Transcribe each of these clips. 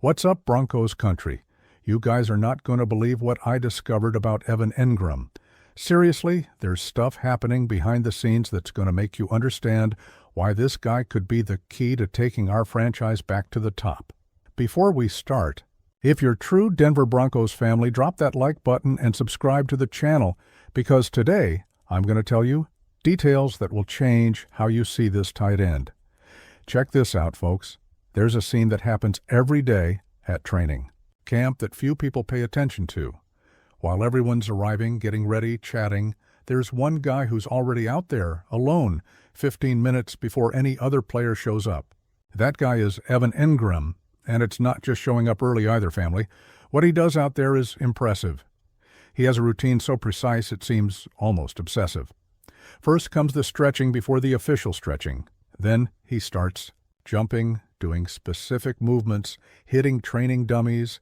What's up, Broncos country? You guys are not going to believe what I discovered about Evan Engram. Seriously, there's stuff happening behind the scenes that's going to make you understand why this guy could be the key to taking our franchise back to the top. Before we start, if you're true Denver Broncos family, drop that like button and subscribe to the channel, because today I'm going to tell you details that will change how you see this tight end. Check this out, folks. There's a scene that happens every day at training camp that few people pay attention to. While everyone's arriving, getting ready, chatting, there's one guy who's already out there, alone, 15 minutes before any other player shows up. That guy is Evan Engram, and it's not just showing up early either, family. What he does out there is impressive. He has a routine so precise it seems almost obsessive. First comes the stretching before the official stretching. Then he starts jumping, doing specific movements, hitting training dummies,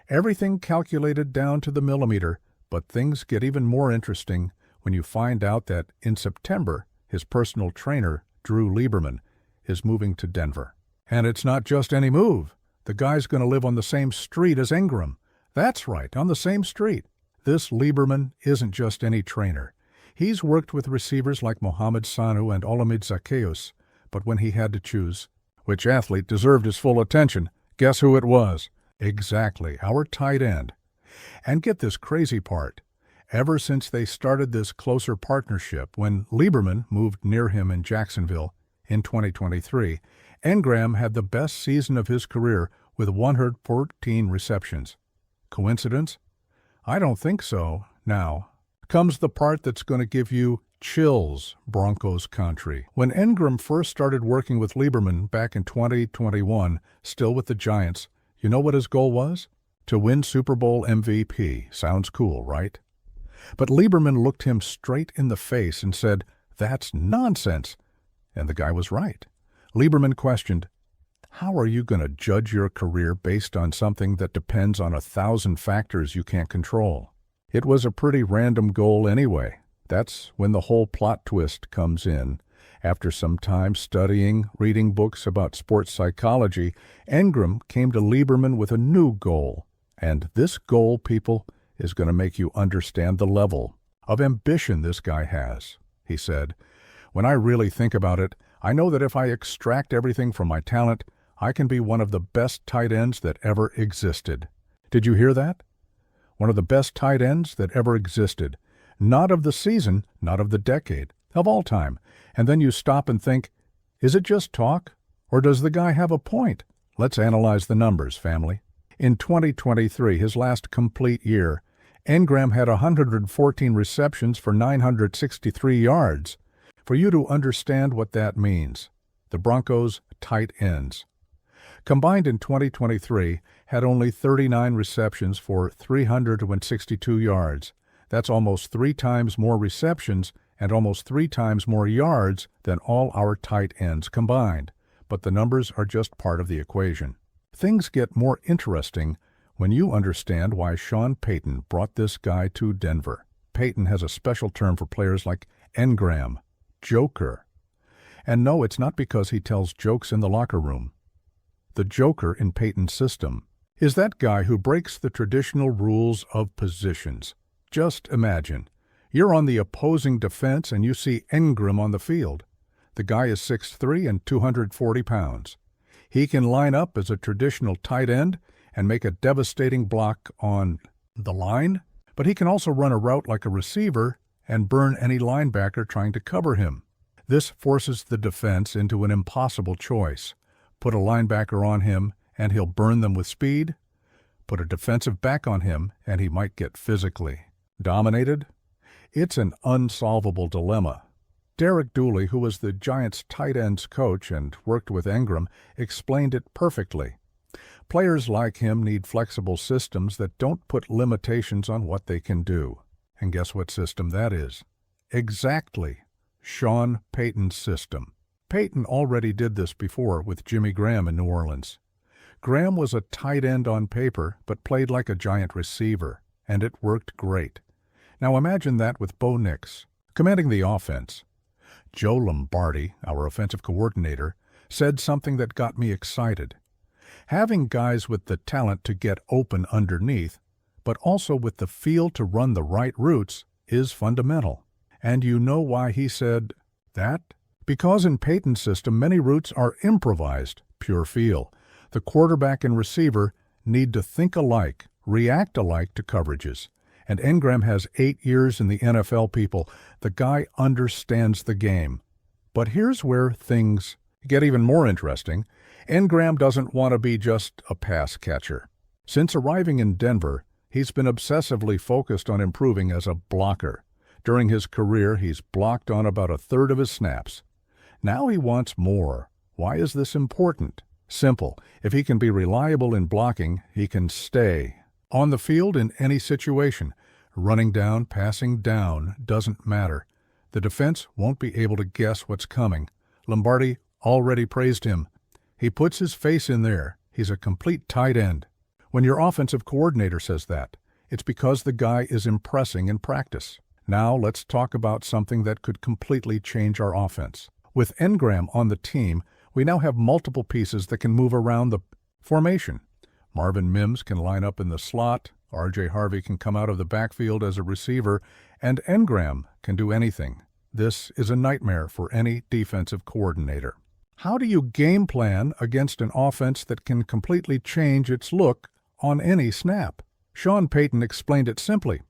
everything calculated down to the millimeter. But things get even more interesting when you find out that in September, his personal trainer, Drew Lieberman, is moving to Denver. And it's not just any move. The guy's going to live on the same street as Engram. That's right, on the same street. This Lieberman isn't just any trainer. He's worked with receivers like Mohamed Sanu and Olamide Zaccheaus, but when he had to choose which athlete deserved his full attention, guess who it was? Exactly, our tight end. And get this crazy part. Ever since they started this closer partnership, when Lieberman moved near him in Jacksonville in 2023, Engram had the best season of his career with 114 receptions. Coincidence? I don't think so. Now comes the part that's going to give you chills, Broncos country. When Engram first started working with Lieberman back in 2021, still with the Giants, you know what his goal was? To win Super Bowl MVP. Sounds cool, right? But Lieberman looked him straight in the face and said, "That's nonsense." And the guy was right. Lieberman questioned, "How are you going to judge your career based on something that depends on 1,000 factors you can't control?" It was a pretty random goal anyway. That's when the whole plot twist comes in. After some time studying, reading books about sports psychology, Engram came to Lieberman with a new goal. And this goal, people, is going to make you understand the level of ambition this guy has. He said, "When I really think about it, I know that if I extract everything from my talent, I can be one of the best tight ends that ever existed." Did you hear that? One of the best tight ends that ever existed. Not of the season, not of the decade, of all time. And then you stop and think, is it just talk? Or does the guy have a point? Let's analyze the numbers, family. In 2023, his last complete year, Engram had 114 receptions for 963 yards. For you to understand what that means, the Broncos' tight ends combined in 2023 had only 39 receptions for 362 yards. That's almost 3 times more receptions and almost 3 times more yards than all our tight ends combined. But the numbers are just part of the equation. Things get more interesting when you understand why Sean Payton brought this guy to Denver. Payton has a special term for players like Engram, Joker. And no, it's not because he tells jokes in the locker room. The Joker in Payton's system is that guy who breaks the traditional rules of positions. Just imagine, you're on the opposing defense and you see Engram on the field. The guy is 6'3" and 240 pounds. He can line up as a traditional tight end and make a devastating block on the line, but he can also run a route like a receiver and burn any linebacker trying to cover him. This forces the defense into an impossible choice. Put a linebacker on him and he'll burn them with speed. Put a defensive back on him and he might get physically dominated. It's an unsolvable dilemma. Derek Dooley, who was the Giants' tight ends coach and worked with Engram, explained it perfectly. Players like him need flexible systems that don't put limitations on what they can do. And guess what system that is? Exactly. Sean Payton's system. Payton already did this before with Jimmy Graham in New Orleans. Graham was a tight end on paper, but played like a giant receiver, and it worked great. Now imagine that with Bo Nix, commanding the offense. Joe Lombardi, our offensive coordinator, said something that got me excited. Having guys with the talent to get open underneath, but also with the feel to run the right routes, is fundamental. And you know why he said that? Because in Peyton's system, many routes are improvised, pure feel. The quarterback and receiver need to think alike, react alike to coverages. And Engram has 8 years in the NFL, people. The guy understands the game. But here's where things get even more interesting. Engram doesn't want to be just a pass catcher. Since arriving in Denver, he's been obsessively focused on improving as a blocker. During his career, he's blocked on about a third of his snaps. Now he wants more. Why is this important? Simple. If he can be reliable in blocking, he can stay on the field in any situation. Running down, passing down, doesn't matter. The defense won't be able to guess what's coming. Lombardi already praised him. He puts his face in there. He's a complete tight end. When your offensive coordinator says that, it's because the guy is impressing in practice. Now let's talk about something that could completely change our offense. With Engram on the team, we now have multiple pieces that can move around the formation. Marvin Mims can line up in the slot, R.J. Harvey can come out of the backfield as a receiver, and Engram can do anything. This is a nightmare for any defensive coordinator. How do you game plan against an offense that can completely change its look on any snap? Sean Payton explained it simply.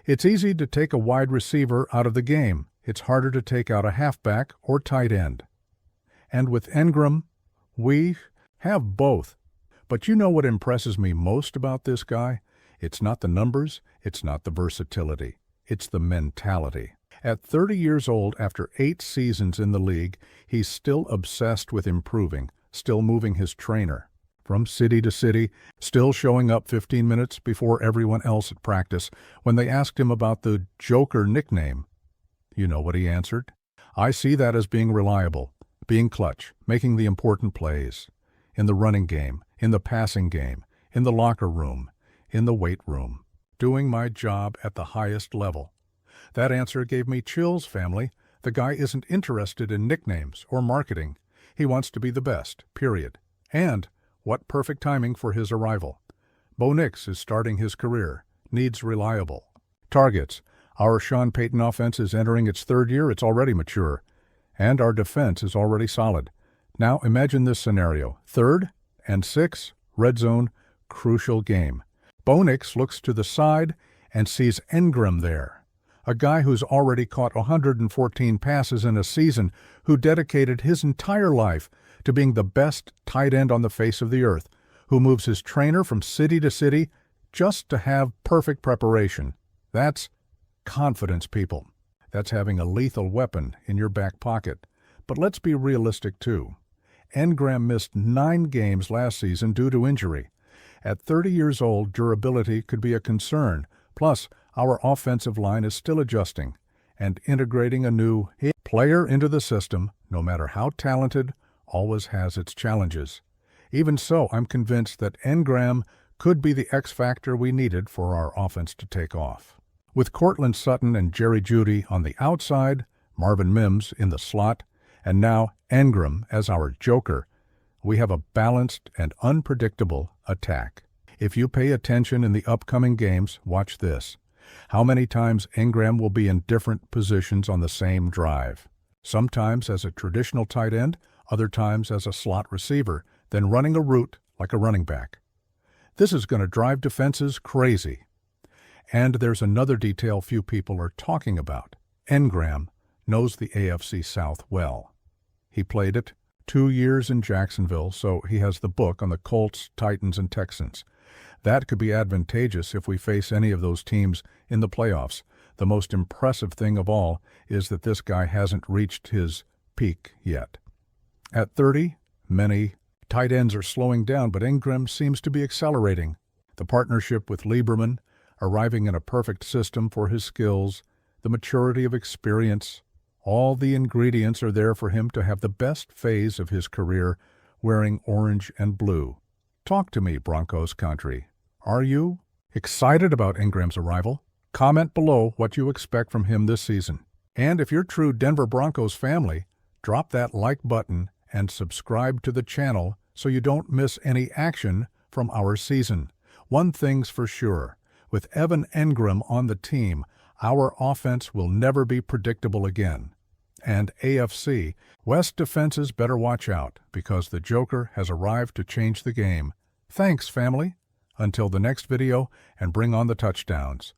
It's easy to take a wide receiver out of the game. It's harder to take out a halfback or tight end. And with Engram, we have both. But you know what impresses me most about this guy? It's not the numbers, it's not the versatility, it's the mentality. At 30 years old, after 8 seasons in the league, he's still obsessed with improving, still moving his trainer from city to city, still showing up 15 minutes before everyone else at practice. When they asked him about the Joker nickname, you know what he answered? I see that as being reliable, being clutch, making the important plays. In the running game, in the passing game, in the locker room, in the weight room, doing my job at the highest level. That answer gave me chills, family. The guy isn't interested in nicknames or marketing. He wants to be the best, period. And what perfect timing for his arrival. Bo Nix is starting his career, needs reliable. Targets. Our Sean Payton offense is entering its 3rd year. It's already mature. And our defense is already solid. Now imagine this scenario. 3rd and 6, red zone, crucial game. Bo Nix looks to the side and sees Engram there, a guy who's already caught 114 passes in a season, who dedicated his entire life to being the best tight end on the face of the earth, who moves his trainer from city to city just to have perfect preparation. That's confidence, people. That's having a lethal weapon in your back pocket. But let's be realistic, too. Engram missed 9 games last season due to injury. At 30 years old, durability could be a concern. Plus, our offensive line is still adjusting, and integrating a new player into the system, no matter how talented, always has its challenges. Even so, I'm convinced that Engram could be the X factor we needed for our offense to take off. With Cortland Sutton and Jerry Jeudy on the outside, Marvin Mims in the slot, and now Engram as our joker, we have a balanced and unpredictable attack. If you pay attention in the upcoming games, watch this. How many times Engram will be in different positions on the same drive. Sometimes as a traditional tight end, other times as a slot receiver, then running a route like a running back. This is going to drive defenses crazy. And there's another detail few people are talking about. Engram knows the AFC South well. He played it 2 years in Jacksonville, so he has the book on the Colts, Titans, and Texans. That could be advantageous if we face any of those teams in the playoffs. The most impressive thing of all is that this guy hasn't reached his peak yet. At 30, many tight ends are slowing down, but Engram seems to be accelerating. The partnership with Lieberman, arriving in a perfect system for his skills, the maturity of experience, all the ingredients are there for him to have the best phase of his career wearing orange and blue. Talk to me, Broncos country. Are you excited about Engram's arrival? Comment below what you expect from him this season. And if you're true Denver Broncos family, drop that like button and subscribe to the channel so you don't miss any action from our season. One thing's for sure, with Evan Engram on the team, our offense will never be predictable again. And AFC West defenses better watch out, because the Joker has arrived to change the game. Thanks, family. Until the next video, and bring on the touchdowns.